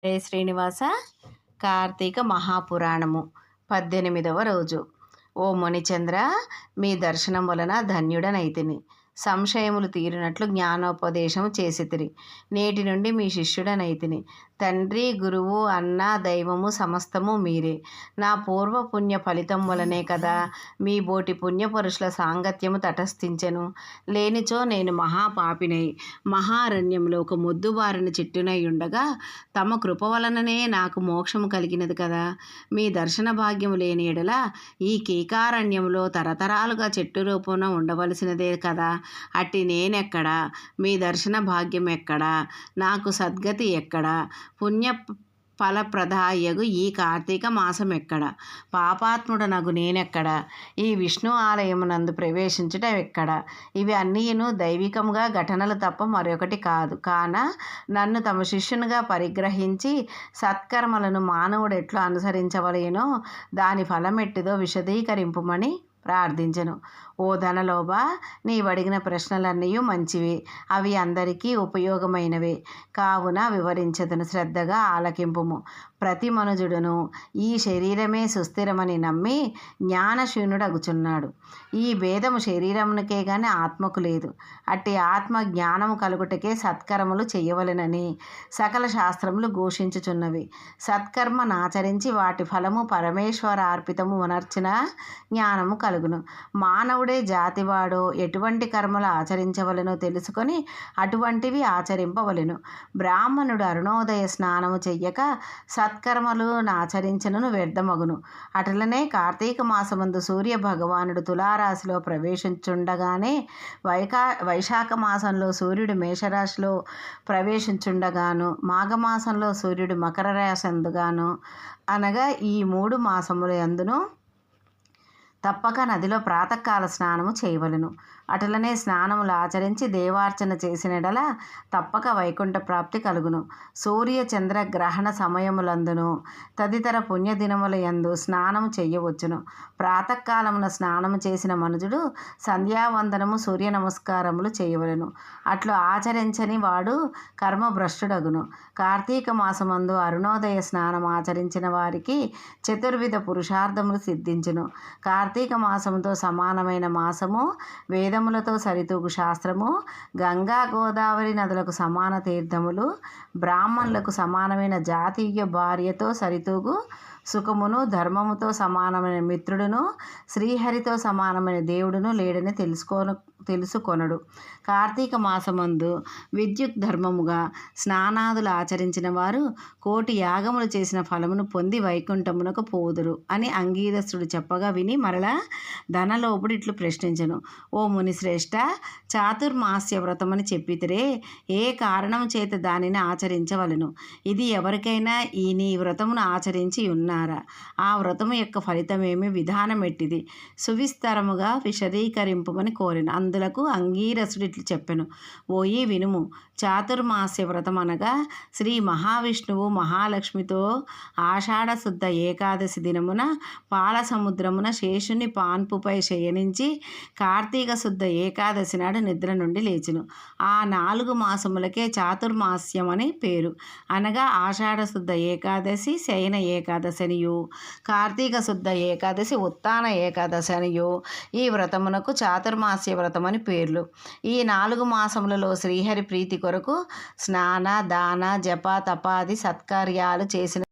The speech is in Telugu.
రే శ్రీనివాస కార్తీక మహాపురాణము 18వ రోజు. ఓ మునిచంద్ర, మీ దర్శనం వలన ధన్యుడనైతిని. సంశయములు తీరినట్లు జ్ఞానోపదేశము చేసితిరి. నేటి నుండి మీ శిష్యుడనైతిని. తండ్రి, గురువు, అన్న, దైవము సమస్తము మీరే. నా పూర్వ పుణ్య ఫలితం వలనే కదా మీ బోటి పుణ్యపురుషుల సాంగత్యము తటస్థించెను. లేనిచో నేను మహాపాపినై మహారణ్యంలో ఒక మొద్దుబారిన చెట్టునై ఉండగా తమ కృప వలననే నాకు మోక్షము కలిగినది కదా. మీ దర్శన భాగ్యము లేని ఎడల ఈ కీకారణ్యంలో తరతరాలుగా చెట్టు రూపంలో ఉండవలసినదే కదా. అట్టి నేనెక్కడా, మీ దర్శన భాగ్యం ఎక్కడా, నాకు సద్గతి ఎక్కడా, పుణ్య ఫలప్రదాయగు ఈ కార్తీక మాసం ఎక్కడ, పాపాత్ముడనగు నేనెక్కడ, ఈ విష్ణు ఆలయమునందు ప్రవేశించుట ఎక్కడ. ఇవి అన్నీను దైవికముగా ఘటనలు తప్ప మరొకటి కాదు. కాన నన్ను తమ శిష్యునిగా పరిగ్రహించి సత్కర్మలను మానవుడు ఎట్లా అనుసరించవలేనో దాని ఫలమెట్టిదో విశదీకరింపుమని ప్రార్థించెను. ఓ ధనలోభ, నీవడిగిన ప్రశ్నలన్నీ మంచివి, అవి అందరికీ ఉపయోగమైనవే. కావున వివరించదను, శ్రద్ధగా ఆలకింపుము. ప్రతి మనుజుడును ఈ శరీరమే సుస్థిరమని నమ్మి జ్ఞానశూన్యుడగుచున్నాడు. ఈ భేదము శరీరమునకే గాని ఆత్మకు లేదు. అట్టి ఆత్మ జ్ఞానము కలుగుటకే సత్కర్మలు చేయవలెనని సకల శాస్త్రములు ఘోషించుచున్నవి. సత్కర్మనాచరించి వాటి ఫలము పరమేశ్వరార్పితము వనర్చిన జ్ఞానము కలుగును. మానవుడే జాతివాడో ఎటువంటి కర్మలు ఆచరించవలెనో తెలుసుకొని అటువంటివి ఆచరింపవలెను. బ్రాహ్మణుడు అరుణోదయ స్నానము చెయ్యక సత్కర్మలు ఆచరించను వ్యర్థమగును. అట్లనే కార్తీక మాసమందు సూర్య భగవానుడు తులారాశిలో ప్రవేశించుండగానే వైశాఖ మాసంలో సూర్యుడు మేషరాశిలో ప్రవేశించుండగాను, మాఘమాసంలో సూర్యుడు మకర రాశి అందుగాను, అనగా ఈ 3 మాసముల యందును తప్పక నదిలో ప్రాతకాల స్నానము చేయవలెను. అటులనే స్నానములు ఆచరించి దేవార్చన చేసినడల తప్పక వైకుంఠ ప్రాప్తి కలుగును. సూర్య చంద్ర గ్రహణ సమయములందును తదితర పుణ్యదినముల యందు స్నానము చెయ్యవచ్చును. ప్రాతకాలమున స్నానము చేసిన మనుజుడు సంధ్యావందనము, సూర్య నమస్కారములు చేయవలెను. అట్లు ఆచరించని వాడు కర్మభ్రష్టుడగును. కార్తీక మాసమందు అరుణోదయ స్నానం ఆచరించిన వారికి చతుర్విధ పురుషార్థములు సిద్ధించును. కార్తీక మాసముతో సమానమైన మాసము, వేదములతో సరితూగు శాస్త్రము, గంగా గోదావరి నదులకు సమాన తీర్థములు, బ్రాహ్మణులకు సమానమైన జాతీయ భార్యతో సరితూగు సుఖమును, ధర్మముతో సమానమైన మిత్రుడును, శ్రీహరితో సమానమైన దేవుడును లేడని తెలుసుకొనడు. కార్తీక మాసమందు విద్యుత్ ధర్మముగా స్నానాదులు ఆచరించిన వారు 1,000,000 యాగములు చేసిన ఫలమును పొంది వైకుంఠమునకు పోదురు అని అంగీరసుడు చెప్పగా విని మరలా ధనలోపుడు ఇట్లు ప్రశ్నించెను. ఓ మునిశ్రేష్ఠ, చాతుర్మాస్య వ్రతమని చెప్పితిరే, ఏ కారణం చేత దానిని ఆచరించవలెను? ఇది ఎవరికైనా ఈ నీ వ్రతమును ఆచరించి ఉన్నారా? ఆ వ్రతము యొక్క ఫలితమేమి, విధానం ఎట్టిది? సువిస్తరముగా విశదీకరింపమని కోరెను. అందులకు అంగీరసుడు ఇట్లు చెప్పెను. ఓయి వినుము. చాతుర్మాస్య వ్రతం అనగా శ్రీ మహావిష్ణువు మహాలక్ష్మితో ఆషాఢ శుద్ధ ఏకాదశి దినమున పాల సముద్రమున శేషుని పాన్పుపై శయనించి కార్తీక శుద్ధ ఏకాదశి నాడు నిద్ర నుండి లేచును. ఆ 4 మాసములకే చాతుర్మాస్యం అని పేరు. అనగా ఆషాఢ శుద్ధ ఏకాదశి శయన ఏకాదశి అనియు, కార్తీక శుద్ధ ఏకాదశి ఉత్తాన ఏకాదశి అనియు ఈ వ్రతమునకు చాతుర్మాస్య వ్రతమని పేర్లు. ఈ 4 మాసములలో శ్రీహరి ప్రీతి కొరకు స్నాన, దాన, జప, తపాది సత్కార్యాలు చేసిన